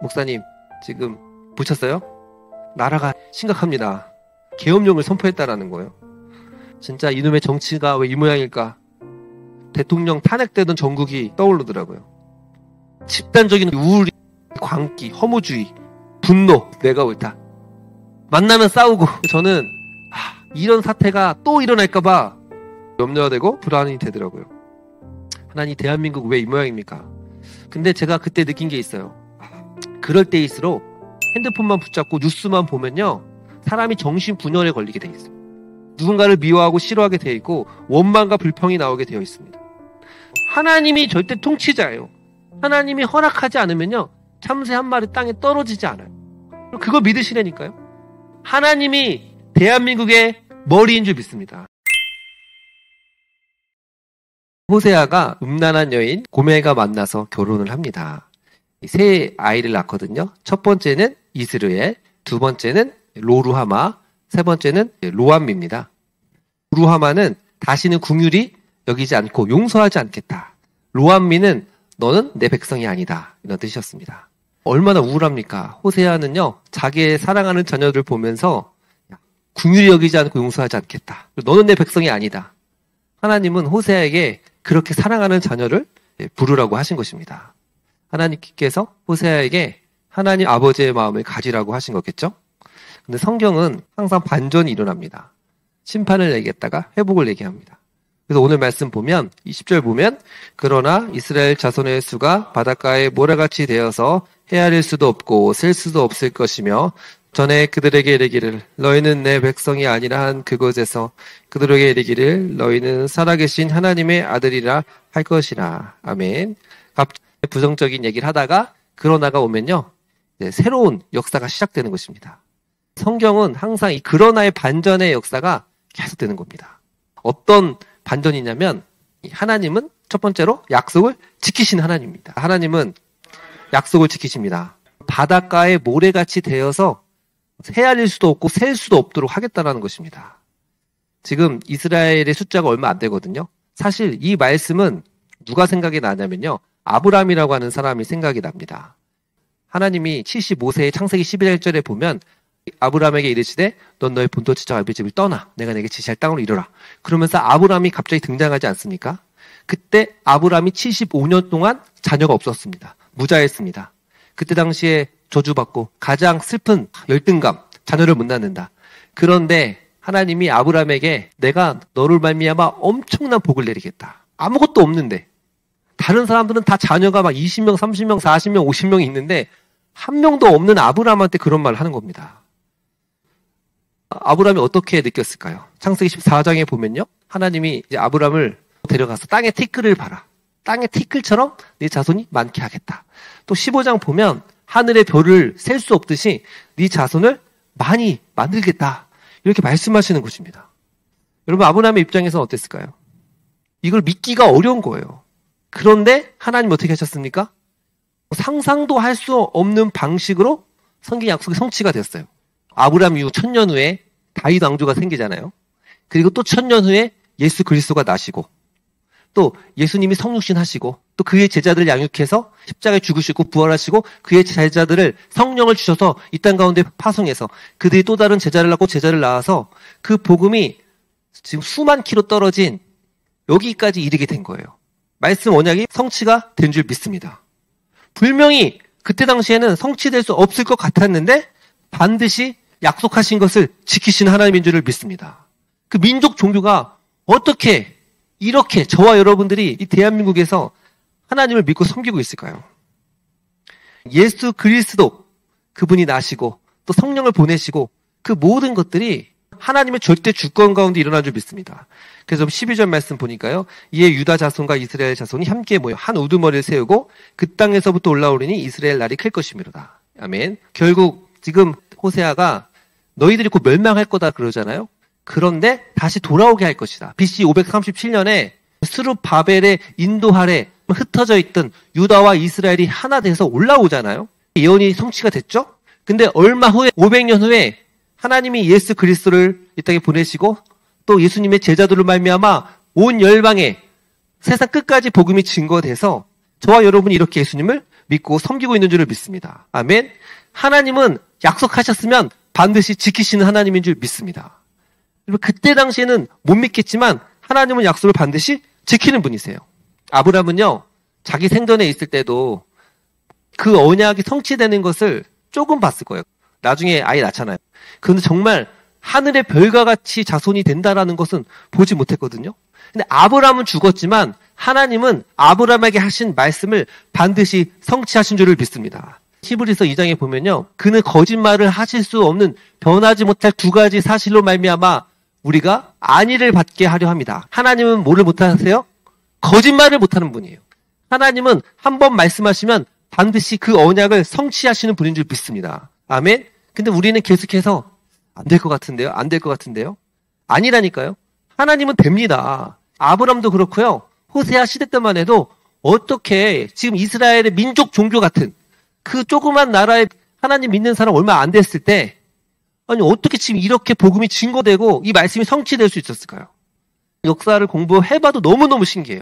목사님, 지금 보셨어요? 나라가 심각합니다. 계엄령을 선포했다라는 거예요. 진짜 이놈의 정치가 왜 이 모양일까? 대통령 탄핵되던 전국이 떠오르더라고요. 집단적인 우울, 광기, 허무주의, 분노, 내가 옳다. 만나면 싸우고. 저는 이런 사태가 또 일어날까봐 염려가 되고 불안이 되더라고요. 하나님, 대한민국 왜 이 모양입니까? 근데 제가 그때 느낀 게 있어요. 그럴 때일수록 핸드폰만 붙잡고 뉴스만 보면요, 사람이 정신분열에 걸리게 돼 있어요. 누군가를 미워하고 싫어하게 되어 있고 원망과 불평이 나오게 되어 있습니다. 하나님이 절대 통치자예요. 하나님이 허락하지 않으면요, 참새 한 마리 땅에 떨어지지 않아요. 그거 믿으시라니까요. 하나님이 대한민국의 머리인 줄 믿습니다. 호세아가 음란한 여인 고멜과 만나서 결혼을 합니다. 세 아이를 낳거든요. 첫 번째는 이스르엘, 두 번째는 로루하마, 세 번째는 로암미입니다. 로루하마는 다시는 궁휼이 여기지 않고 용서하지 않겠다. 로암미는 너는 내 백성이 아니다, 이런 뜻이었습니다. 얼마나 우울합니까? 호세아는요, 자기의 사랑하는 자녀들 보면서 궁휼히 여기지 않고 용서하지 않겠다. 너는 내 백성이 아니다. 하나님은 호세아에게 그렇게 사랑하는 자녀를 부르라고 하신 것입니다. 하나님께서 호세아에게 하나님 아버지의 마음을 가지라고 하신 거겠죠? 근데 성경은 항상 반전이 일어납니다. 심판을 얘기했다가 회복을 얘기합니다. 그래서 오늘 말씀 보면 20절 보면, 그러나 이스라엘 자손의 수가 바닷가에 모래같이 되어서 헤아릴 수도 없고 셀 수도 없을 것이며, 전에 그들에게 이르기를 너희는 내 백성이 아니라 한 그곳에서 그들에게 이르기를 너희는 살아계신 하나님의 아들이라 할 것이라. 아멘. 갑자기 부정적인 얘기를 하다가 그러나가 오면요, 새로운 역사가 시작되는 것입니다. 성경은 항상 이 그러나의 반전의 역사가 계속되는 겁니다. 어떤 반전이냐면, 하나님은 첫 번째로 약속을 지키신 하나님입니다. 하나님은 약속을 지키십니다. 바닷가에 모래같이 되어서 헤아릴 수도 없고 셀 수도 없도록 하겠다는 것입니다. 지금 이스라엘의 숫자가 얼마 안 되거든요. 사실 이 말씀은 누가 생각이 나냐면요, 아브라함이라고 하는 사람이 생각이 납니다. 하나님이 75세의 창세기 11절에 보면 아브라함에게 이르시되 넌 너의 본토 지파 아비의 집을 떠나 내가 내게 지시할 땅으로 이르라. 그러면서 아브라함이 갑자기 등장하지 않습니까? 그때 아브라함이 75년 동안 자녀가 없었습니다. 무자였습니다. 그때 당시에 저주받고 가장 슬픈 열등감, 자녀를 못 낳는다. 그런데 하나님이 아브라함에게 내가 너를 말미암아 엄청난 복을 내리겠다. 아무것도 없는데, 다른 사람들은 다 자녀가 막 20명, 30명, 40명, 50명이 있는데 한 명도 없는 아브라함한테 그런 말을 하는 겁니다. 아브라함이 어떻게 느꼈을까요? 창세기 14장에 보면요, 하나님이 이제 아브라함을 데려가서 땅에 티끌을 봐라. 땅에 티끌처럼 네 자손이 많게 하겠다. 또 15장 보면 하늘의 별을 셀 수 없듯이 네 자손을 많이 만들겠다. 이렇게 말씀하시는 것입니다. 여러분, 아브라함의 입장에서는 어땠을까요? 이걸 믿기가 어려운 거예요. 그런데 하나님 어떻게 하셨습니까? 상상도 할 수 없는 방식으로 성경 약속이 성취가 됐어요. 아브라함 이후 1000년 후에 다윗 왕조가 생기잖아요. 그리고 또 1000년 후에 예수 그리스도가 나시고, 또 예수님이 성육신 하시고, 또 그의 제자들을 양육해서 십자가에 죽으시고 부활하시고 그의 제자들을 성령을 주셔서 이 땅 가운데 파송해서 그들이 또 다른 제자를 낳고 제자를 낳아서 그 복음이 지금 수만 킬로 떨어진 여기까지 이르게 된 거예요. 말씀 언약이 성취가 된 줄 믿습니다. 분명히 그때 당시에는 성취될 수 없을 것 같았는데 반드시 약속하신 것을 지키신 하나님인 줄을 믿습니다. 그 민족 종교가 어떻게 이렇게 저와 여러분들이 이 대한민국에서 하나님을 믿고 섬기고 있을까요? 예수 그리스도, 그분이 나시고 또 성령을 보내시고 그 모든 것들이 하나님의 절대 주권 가운데 일어난 줄 믿습니다. 그래서 12절 말씀 보니까요, 이에 유다 자손과 이스라엘 자손이 함께 모여 한 우두머리를 세우고 그 땅에서부터 올라오리니 이스라엘 날이 클 것이미로다. 아멘. 결국 지금 호세아가 너희들이 곧 멸망할 거다 그러잖아요. 그런데 다시 돌아오게 할 것이다. BC 537년에 스룹바벨의 인도 아래 흩어져 있던 유다와 이스라엘이 하나 돼서 올라오잖아요. 예언이 성취가 됐죠. 근데 얼마 후에 500년 후에 하나님이 예수 그리스도를 이 땅에 보내시고 또 예수님의 제자들로 말미암아 온 열방에 세상 끝까지 복음이 증거돼서 저와 여러분이 이렇게 예수님을 믿고 섬기고 있는 줄을 믿습니다. 아멘. 하나님은 약속하셨으면 반드시 지키시는 하나님인 줄 믿습니다. 그때 당시에는 못 믿겠지만 하나님은 약속을 반드시 지키는 분이세요. 아브라함은요, 자기 생전에 있을 때도 그 언약이 성취되는 것을 조금 봤을 거예요. 나중에 아이 낳잖아요. 그런데 정말 하늘의 별과 같이 자손이 된다라는 것은 보지 못했거든요. 근데 아브라함은 죽었지만 하나님은 아브라함에게 하신 말씀을 반드시 성취하신 줄을 믿습니다. 히브리서 2장에 보면요, 그는 거짓말을 하실 수 없는 변하지 못할 두 가지 사실로 말미암아 우리가 안위를 받게 하려 합니다. 하나님은 뭐를 못하세요? 거짓말을 못하는 분이에요. 하나님은 한 번 말씀하시면 반드시 그 언약을 성취하시는 분인 줄 믿습니다. 아멘. 근데 우리는 계속해서 안 될 것 같은데요? 안 될 것 같은데요? 아니라니까요. 하나님은 됩니다. 아브람도 그렇고요. 호세아 시대 때만 해도 어떻게 지금 이스라엘의 민족 종교 같은 그 조그만 나라에 하나님 믿는 사람 얼마 안 됐을 때, 아니 어떻게 지금 이렇게 복음이 증거되고 이 말씀이 성취될 수 있었을까요? 역사를 공부해봐도 너무너무 신기해요.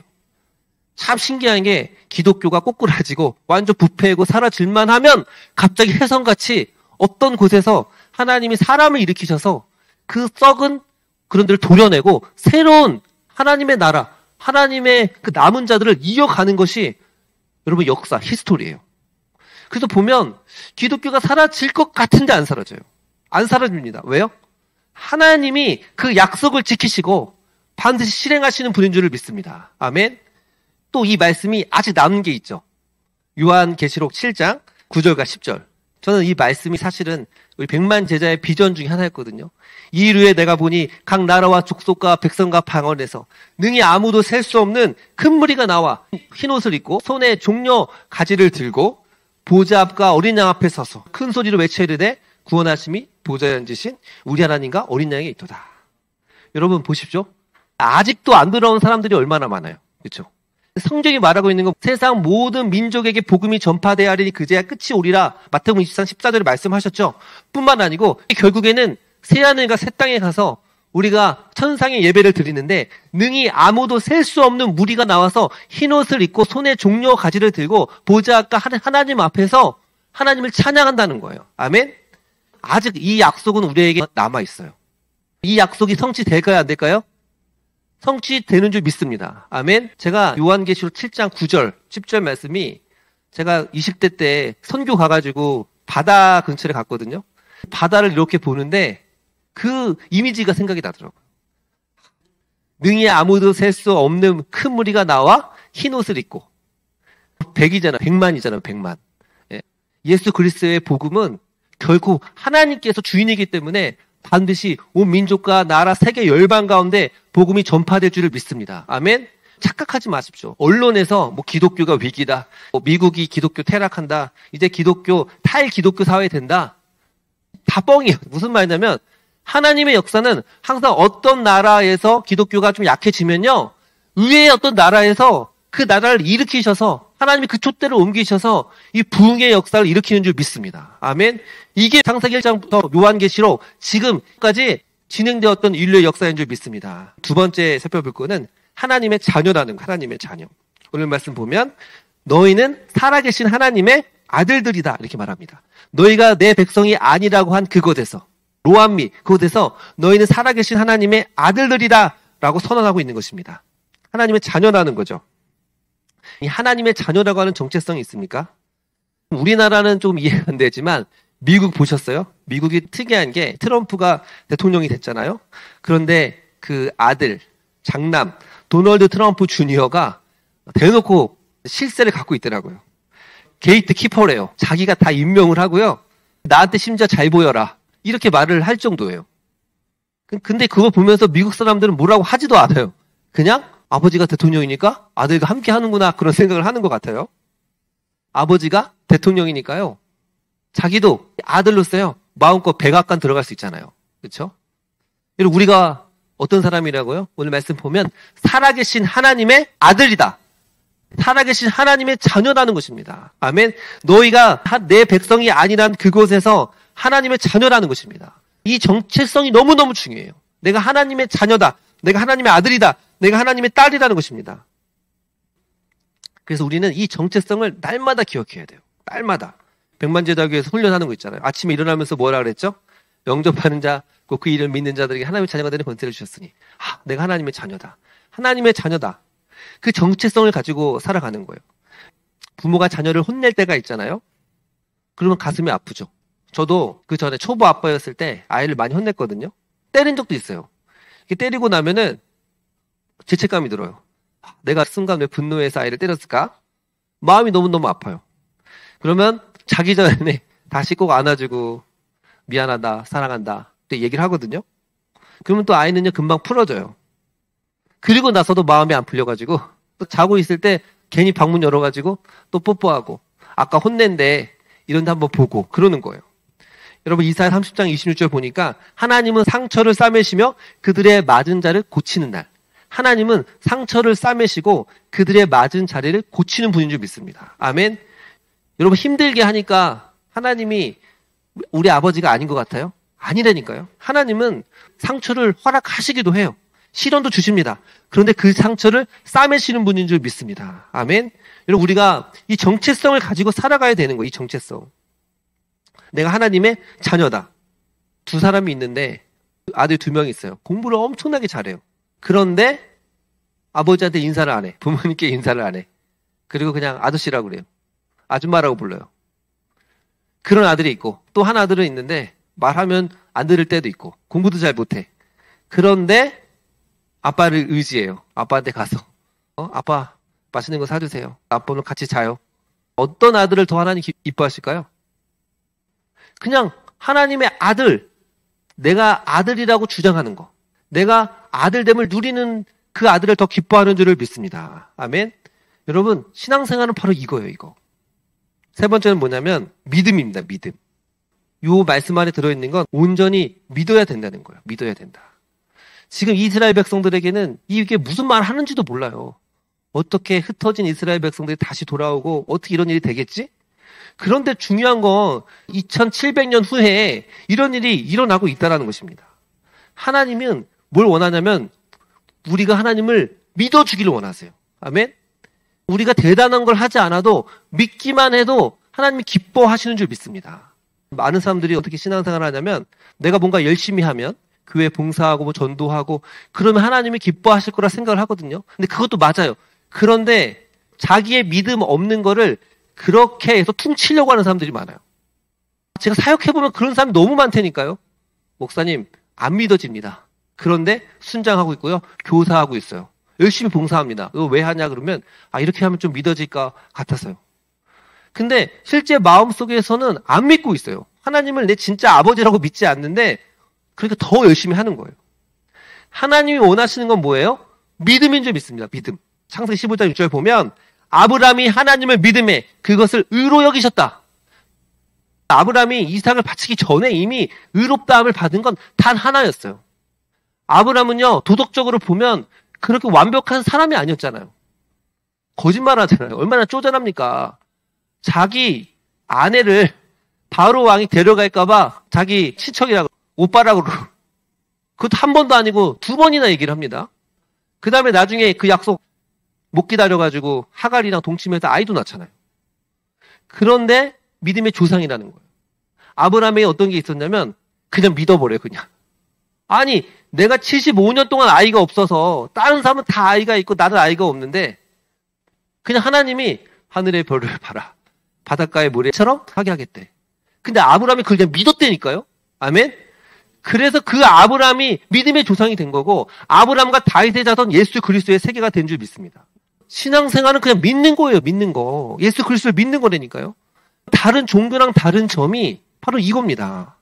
참 신기한 게 기독교가 꼬꾸라지고 완전 부패고 사라질만 하면 갑자기 혜성같이 어떤 곳에서 하나님이 사람을 일으키셔서 그 썩은 그런 데를 도려내고 새로운 하나님의 나라, 하나님의 그 남은 자들을 이어가는 것이 여러분 역사, 히스토리예요. 그래서 보면 기독교가 사라질 것 같은데 안 사라져요. 안 사라집니다. 왜요? 하나님이 그 약속을 지키시고 반드시 실행하시는 분인 줄을 믿습니다. 아멘. 또 이 말씀이 아직 남은 게 있죠. 요한계시록 7장 9절과 10절. 저는 이 말씀이 사실은 우리 100만 제자의 비전 중에 하나였거든요. 이 이후에 내가 보니 각 나라와 족속과 백성과 방언에서 능히 아무도 셀 수 없는 큰 무리가 나와 흰옷을 입고 손에 종려 가지를 들고 보좌 앞과 어린 양 앞에 서서 큰 소리로 외쳐 이르되 구원하심이 보좌에 앉으신 우리 하나님과 어린 양에 있도다. 여러분 보십시오. 아직도 안 돌아온 사람들이 얼마나 많아요. 그렇죠? 성경이 말하고 있는 건 세상 모든 민족에게 복음이 전파되어야 하리니 그제야 끝이 오리라. 마태복음 23, 14절에 말씀하셨죠. 뿐만 아니고 결국에는 새하늘과 새 땅에 가서 우리가 천상의 예배를 드리는데 능히 아무도 셀 수 없는 무리가 나와서 흰옷을 입고 손에 종려 가지를 들고 보좌 앞과 하나님 앞에서 하나님을 찬양한다는 거예요. 아멘. 아직 이 약속은 우리에게 남아있어요. 이 약속이 성취될까요? 안 될까요? 성취되는 줄 믿습니다. 아멘. 제가 요한계시록 7장 9절, 10절 말씀이 제가 20대 때 선교 가가지고 바다 근처에 갔거든요. 바다를 이렇게 보는데 그 이미지가 생각이 나더라고요. 능히 아무도 셀 수 없는 큰 무리가 나와 흰 옷을 입고 100이잖아, 100만이잖아, 100만. 예. 예수 그리스도의 복음은 결국 하나님께서 주인이기 때문에 반드시 온 민족과 나라 세계 열방 가운데 복음이 전파될 줄을 믿습니다. 아멘. 착각하지 마십시오. 언론에서 뭐 기독교가 위기다, 뭐 미국이 기독교 퇴락한다, 이제 기독교 탈기독교 사회 된다. 다 뻥이에요. 무슨 말이냐면 하나님의 역사는 항상 어떤 나라에서 기독교가 좀 약해지면요, 의외의 어떤 나라에서 그 나라를 일으키셔서 하나님이 그 촛대를 옮기셔서 이 부흥의 역사를 일으키는 줄 믿습니다. 아멘. 이게 창세기 1장부터 요한계시록 지금까지 진행되었던 인류의 역사인 줄 믿습니다. 두 번째 살펴볼 거는 하나님의 자녀라는 거. 하나님의 자녀. 오늘 말씀 보면 너희는 살아계신 하나님의 아들들이다 이렇게 말합니다. 너희가 내 백성이 아니라고 한 그곳에서, 로암미 그곳에서 너희는 살아계신 하나님의 아들들이다 라고 선언하고 있는 것입니다. 하나님의 자녀라는 거죠. 이 하나님의 자녀라고 하는 정체성이 있습니까? 우리나라는 좀 이해가 안 되지만 미국 보셨어요? 미국이 특이한 게 트럼프가 대통령이 됐잖아요. 그런데 그 아들, 장남 도널드 트럼프 주니어가 대놓고 실세를 갖고 있더라고요. 게이트 키퍼래요. 자기가 다 임명을 하고요. 나한테 심지어 잘 보여라. 이렇게 말을 할 정도예요. 근데 그거 보면서 미국 사람들은 뭐라고 하지도 않아요. 그냥 아버지가 대통령이니까 아들과 함께 하는구나 그런 생각을 하는 것 같아요. 아버지가 대통령이니까요. 자기도 아들로서요. 마음껏 백악관 들어갈 수 있잖아요. 그렇죠? 그리고 우리가 어떤 사람이라고요? 오늘 말씀 보면 살아계신 하나님의 아들이다. 살아계신 하나님의 자녀라는 것입니다. 아멘. 너희가 내 백성이 아니란 그곳에서 하나님의 자녀라는 것입니다. 이 정체성이 너무너무 중요해요. 내가 하나님의 자녀다. 내가 하나님의 아들이다. 내가 하나님의 딸이라는 것입니다. 그래서 우리는 이 정체성을 날마다 기억해야 돼요. 날마다. 백만제자교에서 훈련하는 거 있잖아요. 아침에 일어나면서 뭐라 그랬죠? 영접하는 자, 그 이름을 믿는 자들에게 하나님의 자녀가 되는 권세를 주셨으니 내가 하나님의 자녀다. 하나님의 자녀다. 그 정체성을 가지고 살아가는 거예요. 부모가 자녀를 혼낼 때가 있잖아요. 그러면 가슴이 아프죠. 저도 그 전에 초보 아빠였을 때 아이를 많이 혼냈거든요. 때린 적도 있어요. 이렇게 때리고 나면은 죄책감이 들어요. 내가 순간 왜 분노해서 아이를 때렸을까? 마음이 너무너무 아파요. 그러면 자기 전에 다시 꼭 안아주고 미안하다, 사랑한다 또 얘기를 하거든요. 그러면 또 아이는요 금방 풀어져요. 그리고 나서도 마음이 안 풀려가지고 또 자고 있을 때 괜히 방문 열어가지고 또 뽀뽀하고 아까 혼낸데 이런데 한번 보고 그러는 거예요. 여러분 이사야 30장 26절 보니까 하나님은 상처를 싸매시며 그들의 맞은 자를 고치는 날. 하나님은 상처를 싸매시고 그들의 맞은 자리를 고치는 분인 줄 믿습니다. 아멘. 여러분 힘들게 하니까 하나님이 우리 아버지가 아닌 것 같아요? 아니라니까요. 하나님은 상처를 허락하시기도 해요. 시련도 주십니다. 그런데 그 상처를 싸매시는 분인 줄 믿습니다. 아멘. 여러분 우리가 이 정체성을 가지고 살아가야 되는 거예요. 이 정체성. 내가 하나님의 자녀다. 두 사람이 있는데 아들 2명이 있어요. 공부를 엄청나게 잘해요. 그런데 아버지한테 인사를 안 해. 부모님께 인사를 안 해. 그리고 그냥 아저씨라고 그래요. 아줌마라고 불러요. 그런 아들이 있고 또 한 아들은 있는데 말하면 안 들을 때도 있고 공부도 잘 못해. 그런데 아빠를 의지해요. 아빠한테 가서 아빠 맛있는 거 사주세요. 아빠 오늘 같이 자요. 어떤 아들을 더 하나님 이뻐하실까요? 그냥 하나님의 아들, 내가 아들이라고 주장하는 거, 내가 아들됨을 누리는 그 아들을 더 기뻐하는 줄을 믿습니다. 아멘. 여러분 신앙생활은 바로 이거예요. 이거. 세 번째는 뭐냐면 믿음입니다. 믿음. 요 말씀 안에 들어있는 건 온전히 믿어야 된다는 거예요. 믿어야 된다. 지금 이스라엘 백성들에게는 이게 무슨 말 하는지도 몰라요. 어떻게 흩어진 이스라엘 백성들이 다시 돌아오고 어떻게 이런 일이 되겠지? 그런데 중요한 건 2700년 후에 이런 일이 일어나고 있다는 것입니다. 하나님은 뭘 원하냐면 우리가 하나님을 믿어주기를 원하세요. 아멘? 우리가 대단한 걸 하지 않아도 믿기만 해도 하나님이 기뻐하시는 줄 믿습니다. 많은 사람들이 어떻게 신앙생활을 하냐면 내가 뭔가 열심히 하면 교회 봉사하고 뭐 전도하고 그러면 하나님이 기뻐하실 거라 생각을 하거든요. 근데 그것도 맞아요. 그런데 자기의 믿음 없는 거를 그렇게 해서 퉁치려고 하는 사람들이 많아요. 제가 사역해보면 그런 사람이 너무 많다니까요. 목사님 안 믿어집니다. 그런데 순장하고 있고요. 교사하고 있어요. 열심히 봉사합니다. 이거 왜 하냐 그러면 이렇게 하면 좀 믿어질 것 같아서요. 근데 실제 마음속에서는 안 믿고 있어요. 하나님을 내 진짜 아버지라고 믿지 않는데 그러니까 더 열심히 하는 거예요. 하나님이 원하시는 건 뭐예요? 믿음인 줄 믿습니다. 믿음. 창세기 15장 6절 보면 아브라함이 하나님을 믿음에 그것을 의로 여기셨다. 아브라함이 이삭을 바치기 전에 이미 의롭다함을 받은 건 단 하나였어요. 아브라함은요 도덕적으로 보면 그렇게 완벽한 사람이 아니었잖아요. 거짓말 하잖아요. 얼마나 쪼잔합니까? 자기 아내를 바로 왕이 데려갈까봐 자기 친척이라고 오빠라고 그것도 한 번도 아니고 2번이나 얘기를 합니다. 그 다음에 나중에 그 약속 못 기다려가지고 하갈이랑 동침해서 아이도 낳잖아요. 그런데 믿음의 조상이라는 거예요. 아브라함에 어떤 게 있었냐면 그냥 믿어버려요. 그냥. 아니 내가 75년 동안 아이가 없어서 다른 사람은 다 아이가 있고 나는 아이가 없는데 그냥 하나님이 하늘의 별을 봐라. 바닷가의 모래처럼 하게 하겠대. 근데 아브라함이 그걸 그냥 믿었다니까요. 아멘. 그래서 그 아브라함이 믿음의 조상이 된 거고 아브라함과 다윗의 자손 예수 그리스도의 세계가 된 줄 믿습니다. 신앙생활은 그냥 믿는 거예요. 믿는 거. 예수 그리스도를 믿는 거라니까요. 다른 종교랑 다른 점이 바로 이겁니다.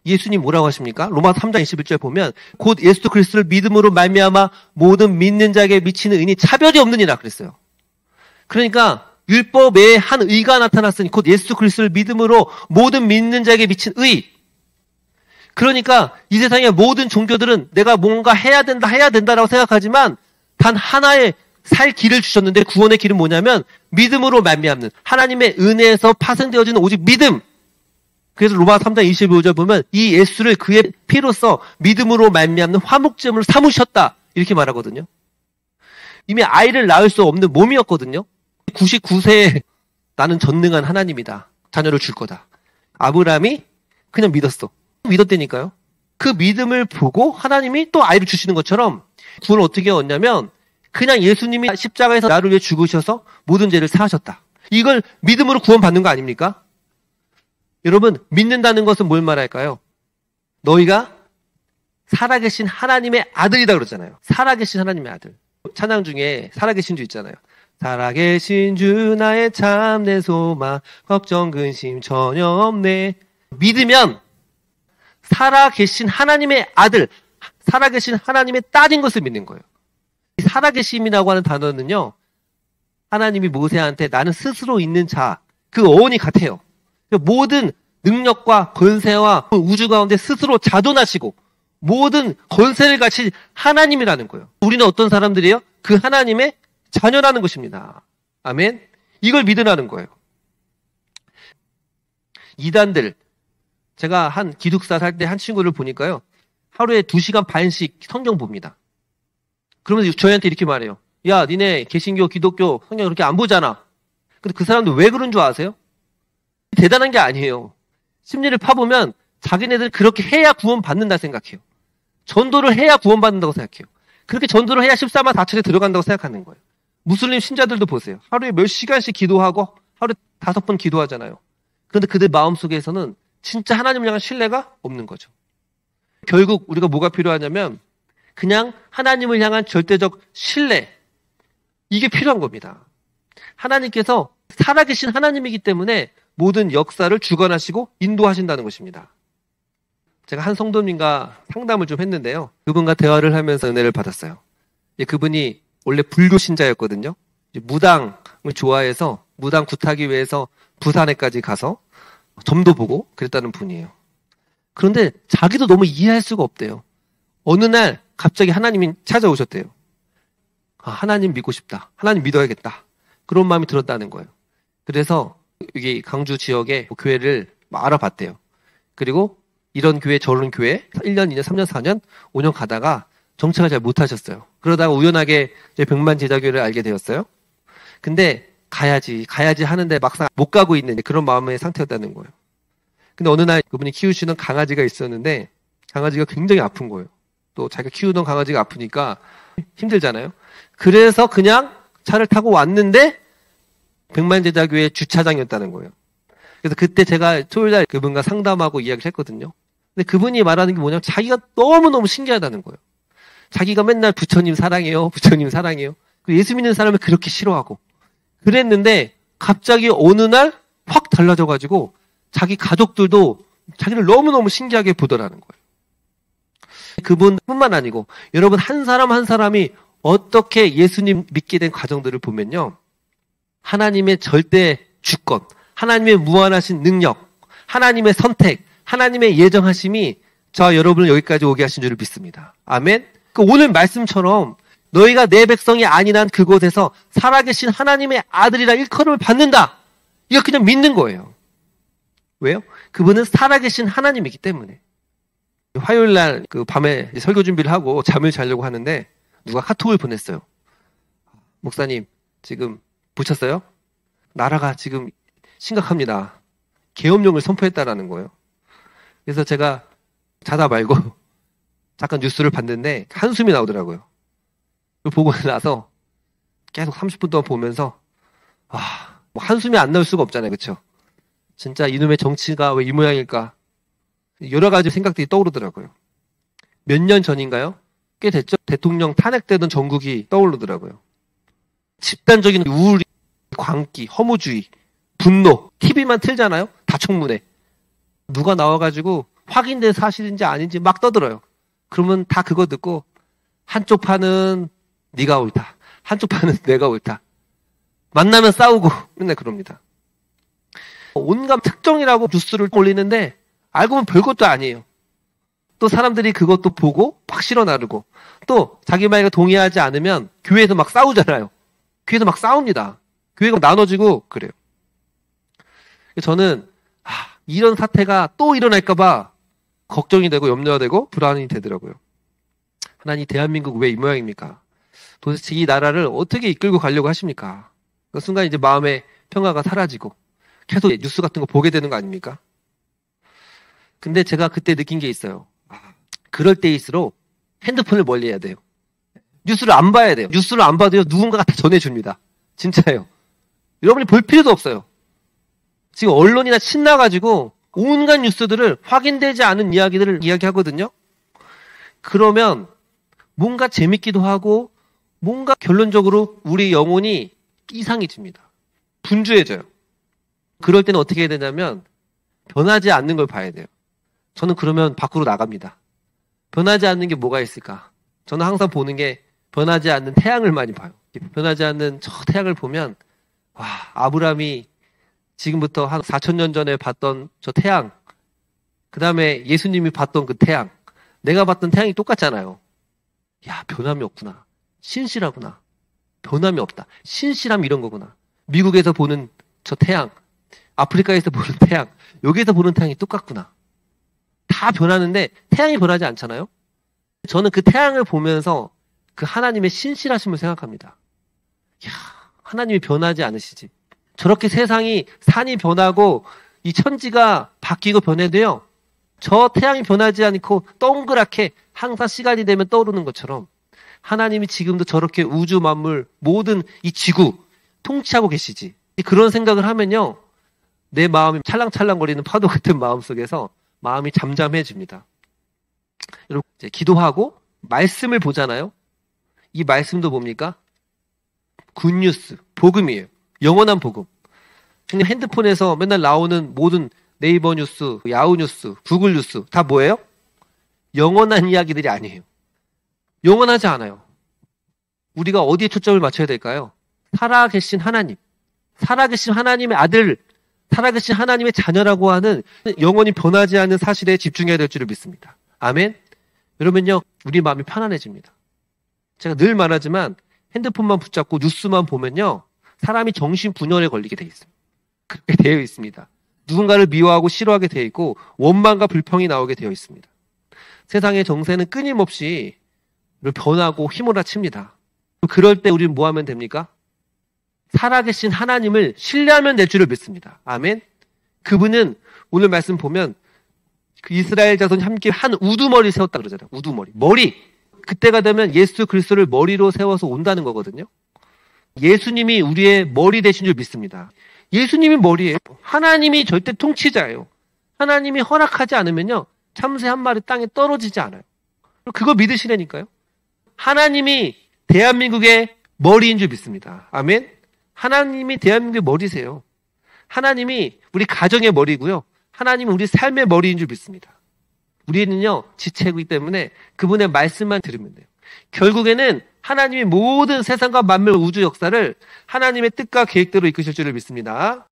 예수님 뭐라고 하십니까? 로마서 3장 21절 보면 곧 예수 그리스도를 믿음으로 말미암아 모든 믿는 자에게 미치는 의니 차별이 없느니라 그랬어요. 그러니까 율법에 한 의가 나타났으니 곧 예수 그리스도를 믿음으로 모든 믿는 자에게 미친 의. 그러니까 이 세상의 모든 종교들은 내가 뭔가 해야 된다라고 생각하지만 단 하나의 살 길을 주셨는데 구원의 길은 뭐냐면 믿음으로 말미암는 하나님의 은혜에서 파생되어지는 오직 믿음. 그래서 로마서 3장 25절 보면 이 예수를 그의 피로써 믿음으로 말미암는 화목제물로 삼으셨다 이렇게 말하거든요. 이미 아이를 낳을 수 없는 몸이었거든요. 99세에 나는 전능한 하나님이다. 자녀를 줄 거다. 아브라함이 그냥 믿었어. 믿었다니까요. 그 믿음을 보고 하나님이 또 아이를 주시는 것처럼 구원을 어떻게 얻냐면 그냥 예수님이 십자가에서 나를 위해 죽으셔서 모든 죄를 사하셨다. 이걸 믿음으로 구원받는 거 아닙니까? 여러분, 믿는다는 것은 뭘 말할까요? 너희가 살아계신 하나님의 아들이다 그러잖아요. 살아계신 하나님의 아들. 찬양 중에 살아계신 주 있잖아요. 살아계신 주 나의 참된 소망 걱정 근심 전혀 없네. 믿으면 살아계신 하나님의 아들, 살아계신 하나님의 딸인 것을 믿는 거예요. 살아계심이라고 하는 단어는요, 하나님이 모세한테 나는 스스로 있는 자, 그 어원이 같아요. 모든 능력과 권세와 우주 가운데 스스로 자존하시고 모든 권세를 가진 하나님이라는 거예요. 우리는 어떤 사람들이에요? 그 하나님의 자녀라는 것입니다. 아멘. 이걸 믿으라는 거예요. 이단들, 제가 한 기숙사 살 때 한 친구를 보니까요, 하루에 2시간 반씩 성경 봅니다. 그러면서 저희한테 이렇게 말해요. 야, 니네 개신교, 기독교 성경 그렇게 안 보잖아. 근데 그 사람들 왜 그런 줄 아세요? 대단한 게 아니에요. 심리를 파보면 자기네들 그렇게 해야 구원받는다 생각해요. 전도를 해야 구원받는다고 생각해요. 그렇게 전도를 해야 14만 4천에 들어간다고 생각하는 거예요. 무슬림 신자들도 보세요. 하루에 몇 시간씩 기도하고 하루에 5번 기도하잖아요. 그런데 그들 마음속에서는 진짜 하나님을 향한 신뢰가 없는 거죠. 결국 우리가 뭐가 필요하냐면 그냥 하나님을 향한 절대적 신뢰, 이게 필요한 겁니다. 하나님께서 살아계신 하나님이기 때문에 모든 역사를 주관하시고 인도하신다는 것입니다. 제가 한 성도님과 상담을 좀 했는데요. 그분과 대화를 하면서 은혜를 받았어요. 그분이 원래 불교 신자였거든요. 무당을 좋아해서 무당 굿하기 위해서 부산에까지 가서 점도 보고 그랬다는 분이에요. 그런데 자기도 너무 이해할 수가 없대요. 어느 날 갑자기 하나님이 찾아오셨대요. 아, 하나님 믿고 싶다. 하나님 믿어야겠다. 그런 마음이 들었다는 거예요. 그래서 여기 강주 지역에 교회를 알아봤대요. 그리고 이런 교회 저런 교회 1년, 2년, 3년, 4년, 5년 가다가 정착을 잘 못하셨어요. 그러다가 우연하게 백만 제자교회를 알게 되었어요. 근데 가야지 하는데 막상 못 가고 있는 그런 마음의 상태였다는 거예요. 근데 어느 날 그분이 키우시는 강아지가 있었는데 강아지가 굉장히 아픈 거예요. 또 자기가 키우던 강아지가 아프니까 힘들잖아요. 그래서 그냥 차를 타고 왔는데 백만제자교회 주차장이었다는 거예요. 그래서 그때 제가 토요일날 그분과 상담하고 이야기를 했거든요. 근데 그분이 말하는 게 뭐냐면 자기가 너무너무 신기하다는 거예요. 자기가 맨날 부처님 사랑해요. 부처님 사랑해요. 예수 믿는 사람을 그렇게 싫어하고 그랬는데 갑자기 어느 날 확 달라져가지고 자기 가족들도 자기를 너무너무 신기하게 보더라는 거예요. 그분뿐만 아니고 여러분 한 사람 한 사람이 어떻게 예수님 믿게 된 과정들을 보면요. 하나님의 절대 주권, 하나님의 무한하신 능력, 하나님의 선택, 하나님의 예정하심이 저와 여러분을 여기까지 오게 하신 줄을 믿습니다. 아멘. 오늘 말씀처럼 너희가 내 백성이 아닌 한 그곳에서 살아계신 하나님의 아들이라 일컬음을 받는다. 이거 그냥 믿는 거예요. 왜요? 그분은 살아계신 하나님이기 때문에. 화요일 날 그 밤에 설교 준비를 하고 잠을 자려고 하는데 누가 카톡을 보냈어요. 목사님, 지금 보셨어요? 나라가 지금 심각합니다. 계엄령을 선포했다라는 거예요. 그래서 제가 자다 말고 잠깐 뉴스를 봤는데 한숨이 나오더라고요. 보고 나서 계속 30분 동안 보면서 뭐 한숨이 안 나올 수가 없잖아요. 그렇죠? 진짜 이놈의 정치가 왜 이 모양일까? 여러 가지 생각들이 떠오르더라고요. 몇 년 전인가요? 꽤 됐죠? 대통령 탄핵되던 전국이 떠오르더라고요. 집단적인 우울, 광기, 허무주의, 분노, TV만 틀잖아요? 다 청문회. 누가 나와가지고 확인된 사실인지 아닌지 막 떠들어요. 그러면 다 그거 듣고 한쪽 판은 네가 옳다. 한쪽 판은 내가 옳다. 만나면 싸우고 맨날 그럽니다. 온갖 특정이라고 뉴스를 올리는데 알고 보면 별것도 아니에요. 또 사람들이 그것도 보고 막 실어 나르고 또 자기 말과 동의하지 않으면 교회에서 막 싸우잖아요. 교회에서 막 싸웁니다. 교회가 나눠지고 그래요. 저는 이런 사태가 또 일어날까 봐 걱정이 되고 염려가 되고 불안이 되더라고요. 하나님, 대한민국 왜 이 모양입니까? 도대체 이 나라를 어떻게 이끌고 가려고 하십니까? 그 순간 이제 마음의 평화가 사라지고 계속 뉴스 같은 거 보게 되는 거 아닙니까? 근데 제가 그때 느낀 게 있어요. 그럴 때일수록 핸드폰을 멀리 해야 돼요. 뉴스를 안 봐야 돼요. 뉴스를 안 봐도요, 누군가가 다 전해줍니다. 진짜예요. 여러분이 볼 필요도 없어요. 지금 언론이나 신나가지고 온갖 뉴스들을 확인되지 않은 이야기들을 이야기하거든요. 그러면 뭔가 재밌기도 하고 뭔가 결론적으로 우리 영혼이 이상해집니다. 분주해져요. 그럴 때는 어떻게 해야 되냐면 변하지 않는 걸 봐야 돼요. 저는 그러면 밖으로 나갑니다. 변하지 않는 게 뭐가 있을까? 저는 항상 보는 게 변하지 않는 태양을 많이 봐요. 변하지 않는 저 태양을 보면 와, 아브라함이 지금부터 한 4,000년 전에 봤던 저 태양, 그 다음에 예수님이 봤던 그 태양, 내가 봤던 태양이 똑같잖아요. 야, 변함이 없구나. 신실하구나. 변함이 없다. 신실함 이런 거구나. 미국에서 보는 저 태양, 아프리카에서 보는 태양, 여기에서 보는 태양이 똑같구나. 다 변하는데 태양이 변하지 않잖아요. 저는 그 태양을 보면서 그 하나님의 신실하심을 생각합니다. 야, 하나님이 변하지 않으시지. 저렇게 세상이 산이 변하고 이 천지가 바뀌고 변해도요, 저 태양이 변하지 않고 동그랗게 항상 시간이 되면 떠오르는 것처럼 하나님이 지금도 저렇게 우주 만물 모든 이 지구 통치하고 계시지. 그런 생각을 하면요, 내 마음이 찰랑찰랑거리는 파도 같은 마음 속에서 마음이 잠잠해집니다. 여러분, 이제 기도하고 말씀을 보잖아요. 이 말씀도 뭡니까? 굿뉴스, 복음이에요. 영원한 복음. 근데 핸드폰에서 맨날 나오는 모든 네이버 뉴스, 야후 뉴스, 구글 뉴스 다 뭐예요? 영원한 이야기들이 아니에요. 영원하지 않아요. 우리가 어디에 초점을 맞춰야 될까요? 살아계신 하나님, 살아계신 하나님의 아들, 살아계신 하나님의 자녀라고 하는 영원히 변하지 않는 사실에 집중해야 될 줄을 믿습니다. 아멘? 그러면요, 우리 마음이 편안해집니다. 제가 늘 말하지만 핸드폰만 붙잡고 뉴스만 보면요, 사람이 정신분열에 걸리게 돼 있어요. 그렇게 되어 있습니다. 누군가를 미워하고 싫어하게 되어 있고 원망과 불평이 나오게 되어 있습니다. 세상의 정세는 끊임없이 변하고 휘몰아칩니다. 그럴 때 우리는 뭐 하면 됩니까? 살아계신 하나님을 신뢰하면 될 줄을 믿습니다. 아멘. 그분은 오늘 말씀 보면 그 이스라엘 자손이 함께 한 우두머리 세웠다 그러잖아요. 우두머리. 머리. 그때가 되면 예수 그리스도를 머리로 세워서 온다는 거거든요. 예수님이 우리의 머리 되신 줄 믿습니다. 예수님이 머리예요. 하나님이 절대 통치자예요. 하나님이 허락하지 않으면요, 참새 한 마리 땅에 떨어지지 않아요. 그거 믿으시라니까요. 하나님이 대한민국의 머리인 줄 믿습니다. 아멘. 하나님이 대한민국의 머리세요. 하나님이 우리 가정의 머리고요, 하나님은 우리 삶의 머리인 줄 믿습니다. 우리는요, 지체이기 때문에 그분의 말씀만 들으면 돼요. 결국에는 하나님이 모든 세상과 만물 우주 역사를 하나님의 뜻과 계획대로 이끄실 줄을 믿습니다.